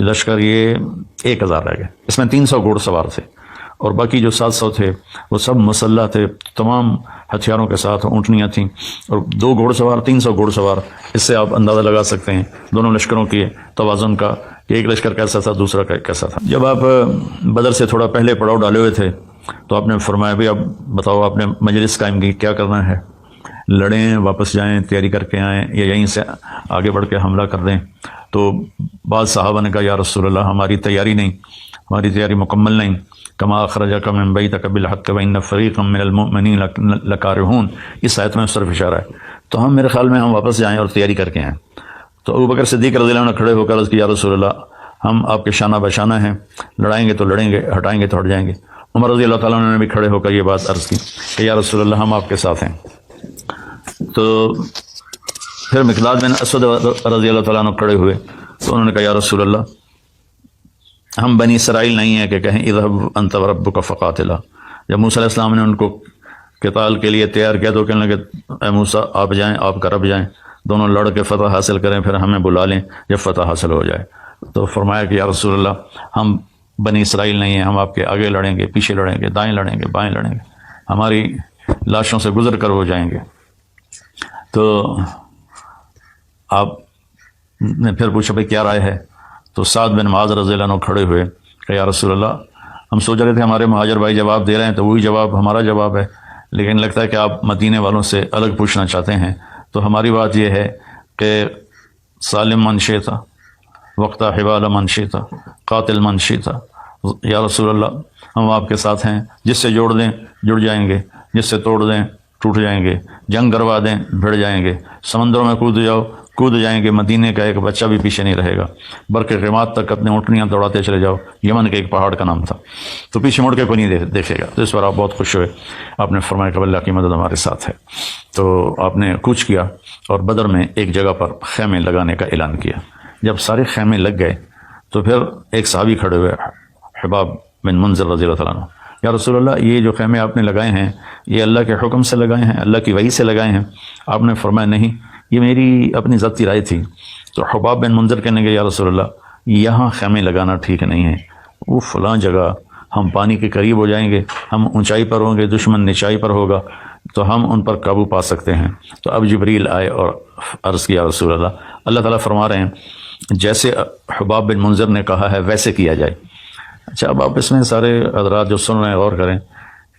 لشکر یہ 1000 رہ گئے، اس میں 300 گھوڑ سوار تھے اور باقی جو 700 تھے وہ سب مسلح تھے، تمام ہتھیاروں کے ساتھ، اونٹنیاں تھیں اور 2 گھوڑ سوار 300 گھوڑ سوار۔ اس سے آپ اندازہ لگا سکتے ہیں دونوں لشکروں کی توازن کا کہ ایک لشکر کیسا تھا، دوسرا کیسا تھا۔ جب آپ بدر سے تھوڑا پہلے پڑاؤ ڈالے ہوئے تھے تو آپ نے فرمایا بھی اب بتاؤ آپ نے مجلس قائم کی، کیا کرنا ہے، لڑیں، واپس جائیں، تیاری کر کے آئیں، یا یہیں سے آگے بڑھ کے حملہ کر دیں؟ تو بعض صحابہ نے کہا یا رسول اللہ ہماری تیاری نہیں، ہماری تیاری مکمل نہیں، کما اخرجک من بیتک بالحق وان فریقا من المؤمنین لکارہون، اس آیت میں اس طرف اشارہ ہے۔ تو میرے خیال میں ہم واپس جائیں اور تیاری کر کے آئیں۔ تو ابو بکر صدیق رضی اللہ عنہ کھڑے ہو کر عرض کی یا رسول اللہ ہم آپ کے شانہ بشانہ ہیں، لڑائیں گے تو لڑیں گے، ہٹائیں گے تو ہٹ جائیں گے۔ عمر رضی اللہ تعالیٰ عنہ نے بھی کھڑے ہو کر یہ بات عرض کی کہ یا رسول اللہ ہم آپ کے ساتھ ہیں۔ تو پھر مقداد بن اسود رضی اللہ تعالیٰ عنہ کھڑے ہوئے تو انہوں نے کہا یا رسول اللہ ہم بنی اسرائیل نہیں ہیں کہ کہیں اذهب انت وربک فقاتلا۔ جب موسیٰ علیہ السلام نے ان کو قتال کے لیے تیار کیا تو کہنے لگے اے موسیٰ آپ جائیں، آپ کا رب جائیں، دونوں لڑ کے فتح حاصل کریں، پھر ہمیں بلا لیں جب فتح حاصل ہو جائے۔ تو فرمایا کہ یا رسول اللہ ہم بنی اسرائیل نہیں ہیں، ہم آپ کے آگے لڑیں گے، پیچھے لڑیں گے، دائیں لڑیں گے، بائیں لڑیں گے، ہماری لاشوں سے گزر کر وہ جائیں گے۔ تو آپ نے پھر پوچھا بھائی کیا رائے ہے؟ تو سعد بن معاذ رضی اللہ عنہ کھڑے ہوئے کہ یا رسول اللہ ہم سوچ رہے تھے ہمارے مہاجر بھائی جواب دے رہے ہیں تو وہی جواب ہمارا جواب ہے، لیکن لگتا ہے کہ آپ مدینے والوں سے الگ پوچھنا چاہتے ہیں۔ تو ہماری بات یہ ہے کہ سالم من شئتا وقت حبال من شئتا قاتل من شئتا، یا رسول اللہ ہم آپ کے ساتھ ہیں، جس سے جوڑ دیں جڑ جائیں گے، جس سے توڑ دیں ٹوٹ جائیں گے، جنگ کروا دیں بھڑ جائیں گے، سمندروں میں کود جائیں گے، مدینے کا ایک بچہ بھی پیچھے نہیں رہے گا، برق غماد تک اپنے اونٹنیاں دوڑاتے چلے جاؤ، یمن کے ایک پہاڑ کا نام تھا، تو پیچھے مڑ کے کوئی نہیں دیکھے گا۔ تو اس پر آپ بہت خوش ہوئے، آپ نے فرمایا کہ اللہ کی مدد ہمارے ساتھ ہے۔ تو آپ نے کوچ کیا اور بدر میں ایک جگہ پر خیمے لگانے کا اعلان کیا۔ جب سارے خیمے لگ گئے تو پھر ایک صحابی کھڑے ہوئے حباب بن منذر رضی اللہ تعالیٰ عنہ، یا رسول اللہ یہ جو خیمے آپ نے لگائے ہیں یہ اللہ کے حکم سے لگائے ہیں، اللہ کی وحی سے لگائے ہیں؟ آپ نے فرمایا نہیں، یہ میری اپنی ذاتی رائے تھی۔ تو حباب بن منذر کہنے گے یا رسول اللہ یہاں خیمے لگانا ٹھیک نہیں ہے، وہ فلاں جگہ ہم پانی کے قریب ہو جائیں گے، ہم اونچائی پر ہوں گے، دشمن نچائی پر ہوگا تو ہم ان پر قابو پا سکتے ہیں۔ تو اب جبریل آئے اور عرض کیا رسول اللہ تعالیٰ فرما رہے ہیں جیسے حباب بن منذر نے کہا ہے ویسے کیا جائے۔ اچھا اب آپ اس میں سارے حضرات جو سن رہے ہیں غور کریں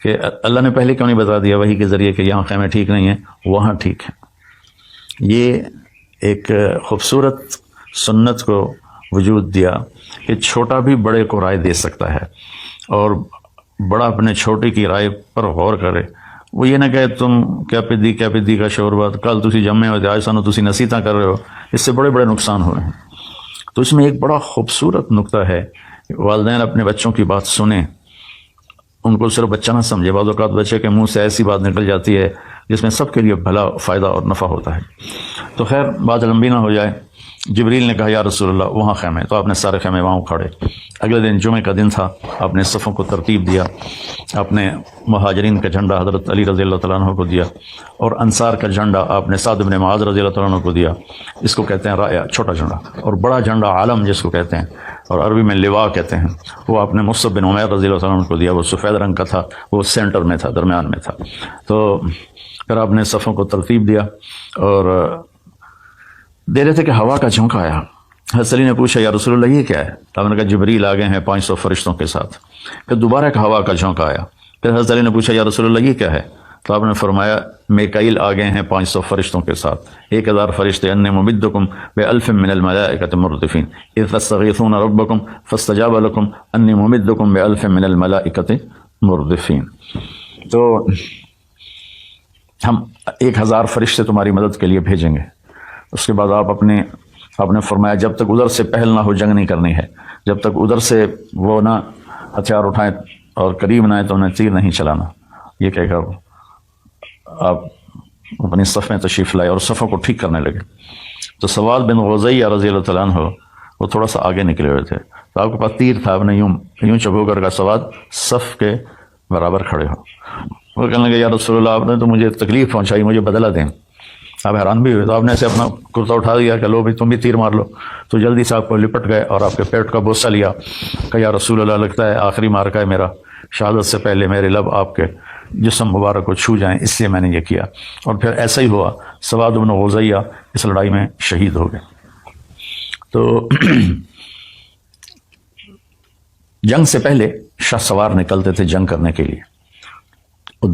کہ اللہ نے پہلے کیوں نہیں بتا دیا وحی کے ذریعے کہ یہاں خیمے ٹھیک نہیں ہیں، وہاں ٹھیک ہیں؟ یہ ایک خوبصورت سنت کو وجود دیا کہ چھوٹا بھی بڑے کو رائے دے سکتا ہے اور بڑا اپنے چھوٹے کی رائے پر غور کرے۔ وہ یہ نہ کہ تم کیا پدی کا شور بات، کل تسی جمے ہو آج سانو تسی نصیحتاں کر رہے ہو، اس سے بڑے بڑے نقصان ہوئے ہیں۔ تو اس میں ایک بڑا خوبصورت نقطہ ہے کہ والدین اپنے بچوں کی بات سنیں، ان کو صرف بچہ نہ سمجھے۔ بعض اوقات بچے کے منہ سے ایسی بات نکل جاتی ہے جس میں سب کے لیے بھلا فائدہ اور نفع ہوتا ہے۔ تو خیر بات لمبی نہ ہو جائے، جبریل نے کہا یا رسول اللہ وہاں خیمے، تو آپ نے سارے خیمے وہاں اکھاڑے۔ اگلے دن جمعے کا دن تھا، آپ نے صفوں کو ترتیب دیا، آپ نے مہاجرین کا جھنڈا حضرت علی رضی اللہ تعالیٰ عنہ کو دیا اور انصار کا جھنڈا آپ نے سعد بن معاذ رضی اللہ تعالیٰ عنہ کو دیا۔ اس کو کہتے ہیں رایا، چھوٹا جھنڈا، اور بڑا جھنڈا عالم جس کو کہتے ہیں اور عربی میں لواء کہتے ہیں، وہ آپ نے مصعب بن عمیر رضی اللہ تعالیٰ عنہ کو دیا۔ وہ سفید رنگ کا تھا، وہ سینٹر میں تھا، درمیان میں تھا۔ تو پھر آپ نے صفوں کو ترتیب دیا اور دے رہے تھے کہ ہوا کا جھونکا آیا۔ حضرت علی نے پوچھا یا رسول اللہ یہ کیا ہے؟ تو آپ نے کہا جبریل آ گئے ہیں 500 فرشتوں کے ساتھ۔ پھر دوبارہ ایک ہوا کا جھونکا آیا۔ پھر حضرت علی نے پوچھا یا رسول اللہ یہ کیا ہے؟ تو آپ نے فرمایا میکائیل آ گئے ہیں 500 فرشتوں کے ساتھ، 1000 فرشتے، انی ممدکم بألف من الملائکۃ مردفین اذ تستغیثون ربکم فاستجاب لکم انی ممدکم بألف من الملائکۃ مردفین۔ تو ہم 1000 فرشتے تمہاری مدد کے لیے بھیجیں گے۔ اس کے بعد آپ نے فرمایا جب تک ادھر سے پہل نہ ہو جنگ نہیں کرنی ہے، جب تک ادھر سے وہ نہ ہتھیار اٹھائیں اور قریب نہ آئے تو انہیں تیر نہیں چلانا۔ یہ کہہ کر آپ اپنی صف میں تشریف لائے اور صفوں کو ٹھیک کرنے لگے۔ تو سواد بن غزیہ رضی اللہ تعالیٰ عنہ وہ تھوڑا سا آگے نکلے ہوئے تھے، تو آپ کے پاس تیر تھا، آپ نے یوں چبو کر کا سواد صف کے برابر کھڑے ہو۔ وہ کہنے لگے یا رسول اللہ آپ نے تو مجھے تکلیف پہنچائی، مجھے بدلہ دیں۔ آپ حیران بھی ہوئے تو آپ نے ایسے اپنا کرتا اٹھا دیا کہ لو بھائی تم بھی تیر مار لو، تو جلدی سے آپ کو لپٹ گئے اور آپ کے پیٹ کا بوسہ لیا کہ یا رسول اللہ لگتا ہے آخری مارکا ہے میرا، شہادت سے پہلے میرے لب آپ کے جسم مبارک کو چھو جائیں، اس لیے میں نے یہ کیا۔ اور پھر ایسا ہی ہوا، سواد بن غزیہ اس لڑائی میں شہید ہو گئے۔ تو جنگ سے پہلے شاہ سوار نکلتے تھے جنگ کرنے کے لیے،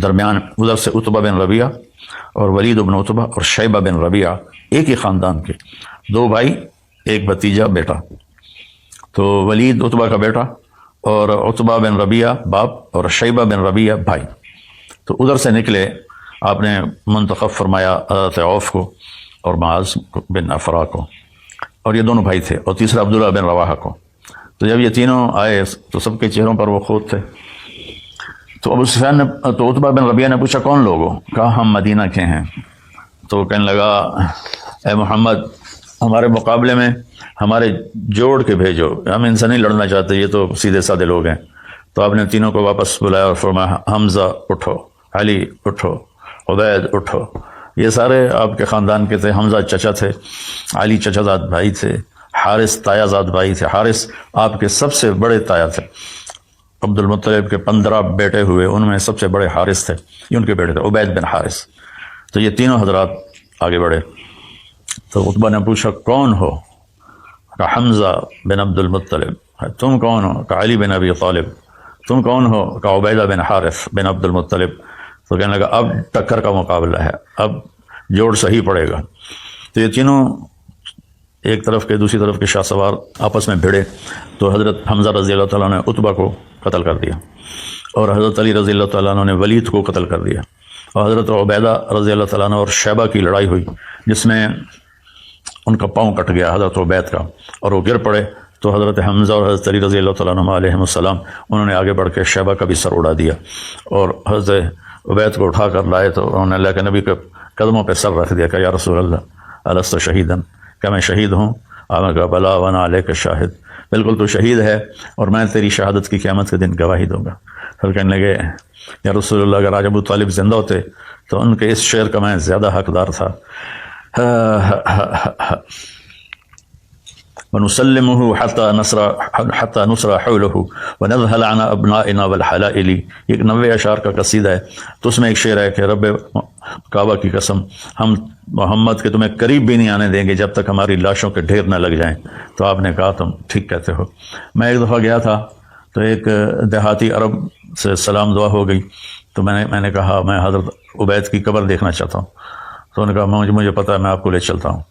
درمیان ادھر سے عتبہ بن ربیعہ اور ولید بن عتبہ اور شیبہ بن ربیعہ ایک ہی خاندان کے، دو بھائی ایک بھتیجا بیٹا، تو ولید عتبہ کا بیٹا اور عتبہ بن ربیعہ باپ اور شیبہ بن ربیعہ بھائی، تو ادھر سے نکلے۔ آپ نے منتخب فرمایا حضرت عوف کو اور معاذ بن افرا کو، اور یہ دونوں بھائی تھے، اور تیسرا عبداللہ بن رواحہ کو۔ تو جب یہ تینوں آئے تو سب کے چہروں پر وہ خود تھے۔ تو ابو سفیان نے، تو عتبہ بن ربیعہ نے پوچھا کون لوگ ہو؟ کہا ہم مدینہ کے ہیں۔ تو کہنے لگا اے محمد ہمارے مقابلے میں ہمارے جوڑ کے بھیجو، ہم ان سے نہیں لڑنا چاہتے، یہ تو سیدھے سادے لوگ ہیں۔ تو آپ نے تینوں کو واپس بلایا اور فرمایا حمزہ اٹھو، علی اٹھو، عبید اٹھو، یہ سارے آپ کے خاندان کے تھے۔ حمزہ چچا تھے، علی چچا زاد بھائی تھے، حارث تایا زاد بھائی تھے، حارث آپ کے سب سے بڑے تایا تھے۔ عبد المطلب کے 15 بیٹے ہوئے، ان میں سب سے بڑے حارث تھے، یہ ان کے بیٹے تھے، عبید بن حارث۔ تو یہ تینوں حضرات آگے بڑھے۔ تو عتبہ نے پوچھا کون ہو؟ کہا حمزہ بن عبد المطلب۔ تم کون ہو؟ کہا علی بن ابی طالب۔ تم کون ہو؟ کہا عبیدہ بن حارث بن عبد المطلب۔ تو کہنے لگا اب ٹکر کا مقابلہ ہے، اب جوڑ صحیح پڑے گا۔ تو یہ تینوں ایک طرف کے دوسری طرف کے شاہ سوار آپس میں بھیڑے، تو حضرت حمزہ رضی اللہ تعالیٰ نے عتبہ کو قتل کر دیا، اور حضرت علی رضی اللہ تعالیٰ عنہ نے ولید کو قتل کر دیا، اور حضرت عبیدہ رضی اللہ تعالیٰ عنہ اور شیبہ کی لڑائی ہوئی جس میں ان کا پاؤں کٹ گیا حضرت عبید کا، اور وہ گر پڑے۔ تو حضرت حمزہ اور حضرت علی رضی اللہ تعالیٰ عنہ علیہ السلام انہوں نے آگے بڑھ کے شیبہ کا بھی سر اڑا دیا، اور حضرت عبید کو اٹھا کر لائے تو انہوں نے اللہ کے نبی کے قدموں پہ سر رکھ دیا کہ یا رسول اللہ الست شہیدن، کیا میں شہید ہوں؟ آپ نے کہا بلا وانا علیک شاہد، بالکل تو شہید ہے اور میں تیری شہادت کی قیامت کے دن گواہی دوں گا۔ پھر کہنے لگے یا رسول اللہ اگر آج ابو طالب زندہ ہوتے تو ان کے اس شعر کا میں زیادہ حقدار تھا، وَنُسَلِّمُهُ حَتَّى نُصْرَ حَوْلَهُ وَنَذْهَلَ عَنَ أَبْنَائِنَا وَالْحَلَائِلِ، ایک 90 اشعار کا قصیدہ ہے، تو اس میں ایک شعر ہے کہ رب کعبہ کی قسم ہم محمد کے تمہیں قریب بھی نہیں آنے دیں گے جب تک ہماری لاشوں کے ڈھیر نہ لگ جائیں۔ تو آپ نے کہا تم ٹھیک کہتے ہو۔ میں ایک دفعہ گیا تھا تو ایک دیہاتی عرب سے سلام دعا ہو گئی، تو میں نے کہا میں حضرت عبید کی قبر دیکھنا چاہتا ہوں۔ تو انہوں نے کہا مجھے پتا ہے، میں آپ کو لے چلتا ہوں۔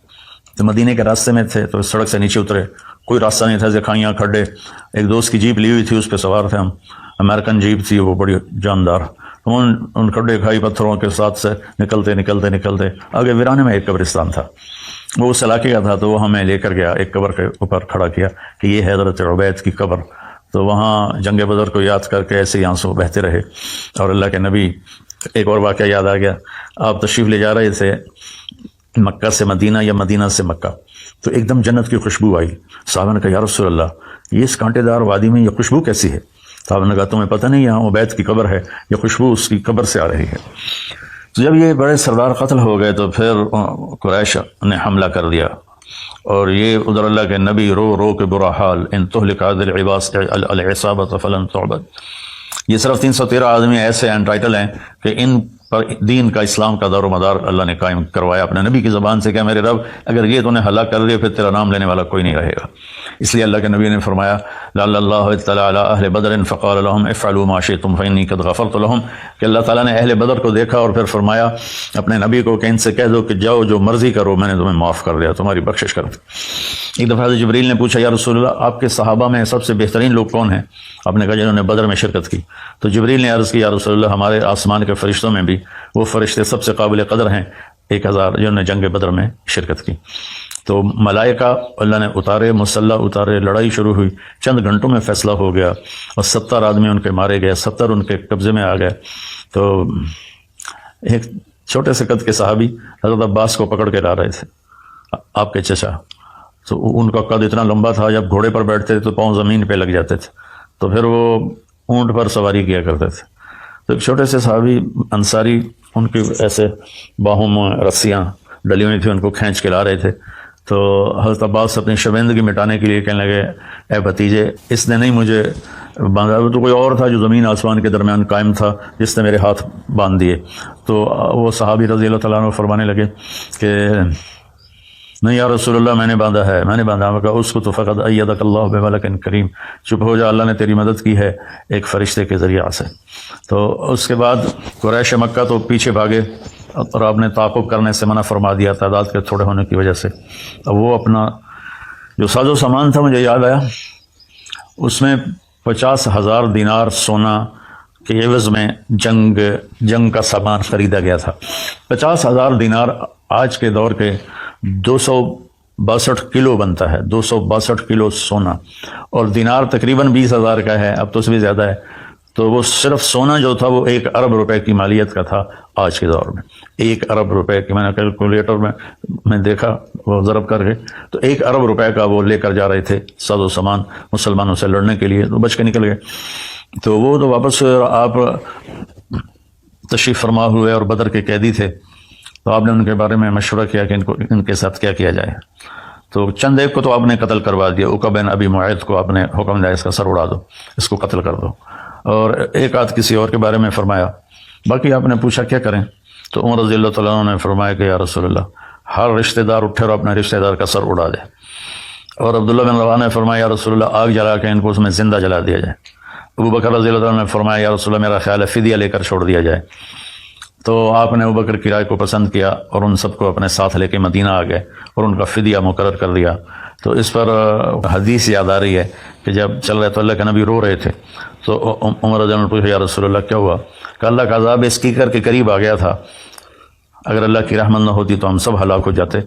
تو مدینے کے راستے میں تھے، تو سڑک سے نیچے اترے، کوئی راستہ نہیں تھا، زکھائیاں کھڈے، ایک دوست کی جیپ لی ہوئی تھی، اس پہ سوار تھے ہم، امریکن جیپ تھی وہ بڑی جاندار۔ ان کھڈے کھائی پتھروں کے ساتھ سے نکلتے آگے ویرانے میں ایک قبرستان تھا، وہ اس علاقے کا تھا، تو وہ ہمیں لے کر گیا، ایک قبر کے اوپر کھڑا کیا کہ یہ ہے حضرت عبید کی قبر۔ تو وہاں جنگ بدر کو یاد کر کے ایسے ہی آنسو بہتے رہے، اور اللہ کے نبی، ایک اور واقعہ یاد آ گیا، آپ تشریف لے جا رہے تھے مکہ سے مدینہ یا مدینہ سے مکہ، تو ایک دم جنت کی خوشبو آئی۔ صحابہ نے کہا یا رسول اللہ یہ اس کانٹے دار وادی میں یہ خوشبو کیسی ہے؟ صحابہ نے کہا تمہیں پتہ نہیں یہاں عبید کی قبر ہے، یہ خوشبو اس کی قبر سے آ رہی ہے۔ تو جب یہ بڑے سردار قتل ہو گئے تو پھر قریش نے حملہ کر دیا، اور یہ ادھر اللہ کے نبی رو رو کے برا حال، ان تہلک عادل عباس العصابۃ فلن تعبد، یہ صرف 313 آدمی ایسے انٹائٹل ہیں کہ ان پر دین کا، اسلام کا دار و مدار اللہ نے قائم کروایا اپنے نبی کی زبان سے کہ میرے رب اگر یہ تو نے ہلاک کر دیا پھر تیرا نام لینے والا کوئی نہیں رہے گا۔ اس لیے اللہ کے نبی نے فرمایا لعل اللہ اطلع علی اہل بدر فقال لهم افعلوا ما شئتم فانی قد غفرت لهم، کہ اللہ تعالیٰ نے اہل بدر کو دیکھا اور پھر فرمایا اپنے نبی کو کہ ان سے کہہ دو کہ جاؤ جو مرضی کرو، میں نے تمہیں معاف کر دیا، تمہاری بخشش کر دی۔ ایک دفعہ جبریل نے پوچھا یا رسول اللہ آپ کے صحابہ میں سب سے بہترین لوگ کون ہیں؟ آپ نے کہا جنہوں نے بدر میں شرکت کی۔ تو جبریل نے عرض کی یا رسول اللہ ہمارے آسمان کے فرشتوں میں بھی وہ فرشتے سب سے قابل قدر ہیں 1000 جنہوں نے جنگ بدر میں شرکت کی۔ تو ملائکہ اللہ نے اتارے، مسلح اتارے، لڑائی شروع ہوئی، چند گھنٹوں میں فیصلہ ہو گیا، اور 70 آدمی ان کے مارے گئے، 70 ان کے قبضے میں آ گئے۔ تو ایک چھوٹے سے قد کے صحابی حضرت عباس کو پکڑ کے لا رہے تھے، آپ کے چچا، تو ان کا قد اتنا لمبا تھا جب گھوڑے پر بیٹھتے تھے تو پاؤں زمین پہ لگ جاتے تھے، تو پھر وہ اونٹ پر سواری کیا کرتے تھے۔ تو ایک چھوٹے سے صحابی انصاری، ان کی ایسے باہوں میں رسیاں ڈلی ہوئی تھی ان کو کھینچ کے لا رہے تھے. تو حضرت عباس اپنی شرمندگی مٹانے کے لیے کہنے لگے اے بھتیجے اس نے نہیں مجھے باندھا, تو کوئی اور تھا جو زمین آسمان کے درمیان قائم تھا جس نے میرے ہاتھ باندھ دیے. تو وہ صحابی رضی اللہ تعالیٰ عنہ فرمانے لگے کہ نہیں یا رسول اللہ میں نے باندھا ہے, میں نے باندھا. میں کہا اس کو تو فقط ایدک اللہ بملک کریم, چپ ہو جا, اللہ نے تیری مدد کی ہے ایک فرشتے کے ذریعہ سے. تو اس کے بعد قریش مکہ تو پیچھے بھاگے اور آپ نے تعاقب کرنے سے منع فرما دیا تعداد کے تھوڑے ہونے کی وجہ سے. اب وہ اپنا جو ساز و سامان تھا مجھے یاد آیا, اس میں 50,000 دینار سونا کے عوض میں جنگ کا سامان خریدا گیا تھا. 50,000 دینار آج کے دور کے 262 کلو بنتا ہے, 262 کلو سونا, اور دینار تقریباً 20,000 کا ہے, اب تو اس بھی زیادہ ہے. تو وہ صرف سونا جو تھا وہ 1 ارب روپے کی مالیت کا تھا آج کے دور میں. 1 ارب روپے کی, میں نے کیلکولیٹر میں دیکھا وہ ضرب کر کے, تو 1 ارب روپے کا وہ لے کر جا رہے تھے ساز و سامان مسلمانوں سے لڑنے کے لیے, تو بچ کے نکل گئے. تو وہ تو واپس آپ تشریف فرما ہوئے اور بدر کے قیدی تھے, تو آپ نے ان کے بارے میں مشورہ کیا کہ ان کے ساتھ کیا کیا جائے. تو چند ایک کو تو آپ نے قتل کروا دیا, عقبہ بن ابی معیط کو آپ نے حکم دیا اس کا سر اڑا دو, اس کو قتل کر دو, اور ایک آدھ کسی اور کے بارے میں فرمایا. باقی آپ نے پوچھا کیا کریں, تو عمر رضی اللہ تعالیٰ عنہ نے فرمایا کہ یا رسول اللہ ہر رشتہ دار اٹھے اور اپنے رشتہ دار کا سر اڑا دے. اور عبداللہ بن رواحہ نے فرمایا یا رسول اللہ آگ جلا کے ان کو اس میں زندہ جلا دیا جائے. ابو بکر رضی اللہ عنہ نے فرمایا یا رسول اللہ میرا خیال ہے فدیہ لے کر چھوڑ دیا جائے. تو آپ نے ابو بکر کی رائے کو پسند کیا اور ان سب کو اپنے ساتھ لے کے مدینہ آ گئے اور ان کا فدیہ مقرر کر دیا. تو اس پر حدیث یاد آ رہی ہے کہ جب چل رہے تو اللہ کے نبی رو رہے تھے, تو عمر رضی اللہ عنہ نے پوچھا یا رسول اللہ کیا ہوا؟ کہ اللہ کا عذاب اس کیکر کے قریب آ گیا تھا, اگر اللہ کی رحمت نہ ہوتی تو ہم سب ہلاک ہو جاتے.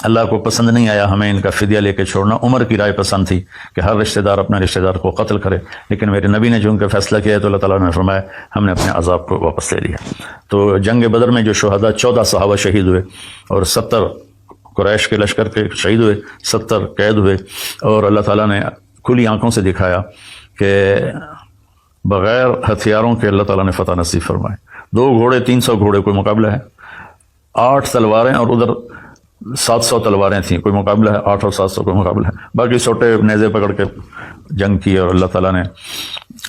اللہ کو پسند نہیں آیا ہمیں ان کا فدیہ لے کے چھوڑنا. عمر کی رائے پسند تھی کہ ہر رشتہ دار اپنے رشتہ دار کو قتل کرے, لیکن میرے نبی نے جو ان کا فیصلہ کیا ہے تو اللہ تعالیٰ نے فرمایا ہم نے اپنے عذاب کو واپس لے لیا. تو جنگ بدر میں جو شہداء 14 صحابہ شہید ہوئے اور 70 قریش کے لشکر کے شہید ہوئے, 70 قید ہوئے, اور اللہ تعالیٰ نے کھلی آنکھوں سے دکھایا کہ بغیر ہتھیاروں کے اللہ تعالیٰ نے فتح نصیب فرمائے. 2 گھوڑے 300 گھوڑے کوئی مقابلہ ہے, 8 تلواریں اور ادھر 700 تلواریں تھیں, کوئی مقابلہ ہے؟ 8 اور 700 کوئی مقابلہ ہے. باقی چھوٹے نیزے پکڑ کے جنگ کی اور اللہ تعالیٰ نے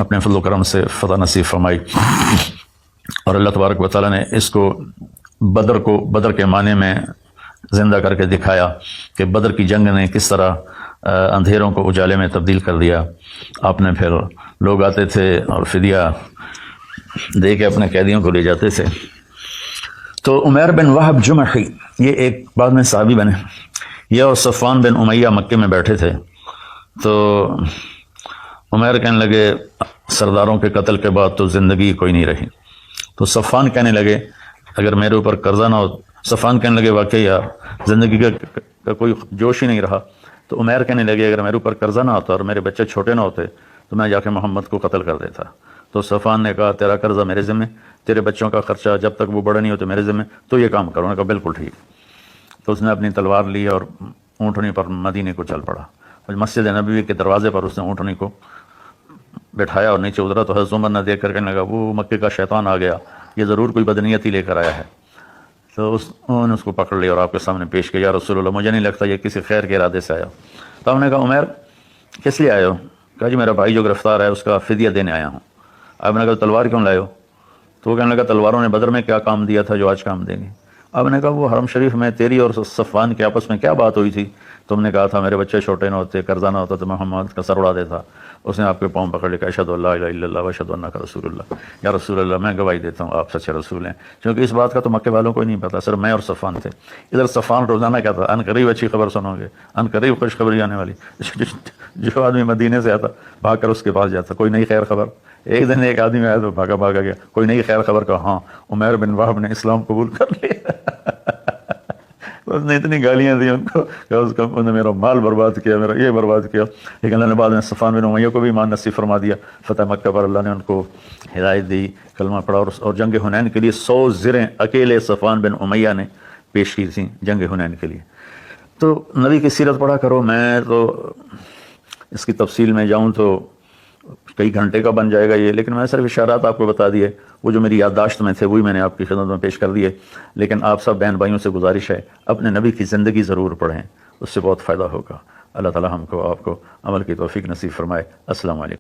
اپنے فضل و کرم سے فتح نصیب فرمائی. اور اللہ تبارک و تعالیٰ نے اس کو بدر کے معنی میں زندہ کر کے دکھایا کہ بدر کی جنگ نے کس طرح اندھیروں کو اجالے میں تبدیل کر دیا. آپ نے پھر لوگ آتے تھے اور فدیہ دے کے اپنے قیدیوں کو لے جاتے تھے. تو عمیر بن وہب جمحی یہ ایک بعد میں صحابی بنے, یہ اور صفوان بن امیہ مکے میں بیٹھے تھے. تو عمیر کہنے لگے سرداروں کے قتل کے بعد تو زندگی کوئی نہیں رہی. تو صفوان کہنے لگے اگر میرے اوپر قرضہ نہ ہو, صفوان کہنے لگے واقعی یار زندگی کا کوئی جوش ہی نہیں رہا. تو عمیر کہنے لگے اگر میرے اوپر قرضہ نہ ہوتا اور میرے بچے چھوٹے نہ ہوتے تو میں جا کے محمد کو قتل کر دیتا. تو صفوان نے کہا تیرا قرضہ میرے ذمہ, تیرے بچوں کا خرچہ جب تک وہ بڑے نہیں ہوتے میرے ذمہ, تو یہ کام کرو. انہوں نے کہا بالکل ٹھیک. تو اس نے اپنی تلوار لی اور اونٹنی پر مدینے کو چل پڑا. مسجد نبوی کے دروازے پر اس نے اونٹنی کو بٹھایا اور نیچے اترا. تو حضرت عمر نے دیکھ کر کہنے لگا وہ مکے کا شیطان آ گیا, یہ ضرور کوئی بدنیتی لے کر آیا ہے. تو انہوں نے اس کو پکڑ لیا اور آپ کے سامنے پیش کیا, یا رسول اللہ مجھے نہیں لگتا یہ کسی خیر کے ارادے سے آیا. تو ہم نے کہا عمیر کس لیے آئے ہو؟ کہا جی میرا بھائی جو گرفتار ہے اس کا فدیہ دینے آیا ہوں. آپ نے کہا تلوار کیوں لائے ہو؟ تو وہ کہنے لگا تلواروں نے بدر میں کیا کام دیا تھا جو آج کام دیں گے. آپ نے کہا وہ حرم شریف میں تیری اور صفوان کے آپس میں کیا بات ہوئی تھی؟ تم نے کہا تھا میرے بچے چھوٹے نہ ہوتے, قرضہ نہ ہوتا تو میں محمد کا سر اڑا دیتا. اس نے آپ کے پاؤں پکڑ لے کہا اشہد اللہ الہ الا اللہ و اشہد انک رسول اللہ. یا رسول اللہ میں گواہی دیتا ہوں آپ سچے رسول ہیں. کیونکہ اس بات کا تو مکے والوں کو ہی نہیں پتا, صرف میں اور صفوان تھے. ادھر صفوان روزانہ کیا تھا ان قریب اچھی خبر سنو گے, ان قریب خوشخبری آنے والی. جو آدمی مدینے سے آتا بھاگ کر اس کے پاس جاتا, کوئی نئی خیر خبر. ایک دن ایک آدمی آیا تو بھاگا گیا, کوئی نئی خیر خبر کا, ہاں عمیر بن وہب نے اسلام قبول کر لیا. اس نے اتنی گالیاں دی ان کو کہ انہوں نے میرا مال برباد کیا, میرا یہ برباد کیا. لیکن اللہ نے بعد میں صفوان بن امیہ کو بھی ایمان نصیب فرما دیا. فتح مکہ پر اللہ نے ان کو ہدایت دی, کلمہ پڑھا. اور جنگ حنین کے لیے 100 زریں اکیلے صفوان بن امیہ نے پیش کی تھیں جنگ حنین کے لیے. تو نبی کی سیرت پڑھا کرو. میں تو اس کی تفصیل میں جاؤں تو کئی گھنٹے کا بن جائے گا یہ، لیکن میں صرف اشارات آپ کو بتا دیے، وہ جو میری یادداشت میں تھے وہی میں نے آپ کی خدمت میں پیش کر دیے. لیکن آپ سب بہن بھائیوں سے گزارش ہے اپنے نبی کی زندگی ضرور پڑھیں، اس سے بہت فائدہ ہوگا. اللہ تعالی ہم کو آپ کو عمل کی توفیق نصیب فرمائے. السلام علیکم.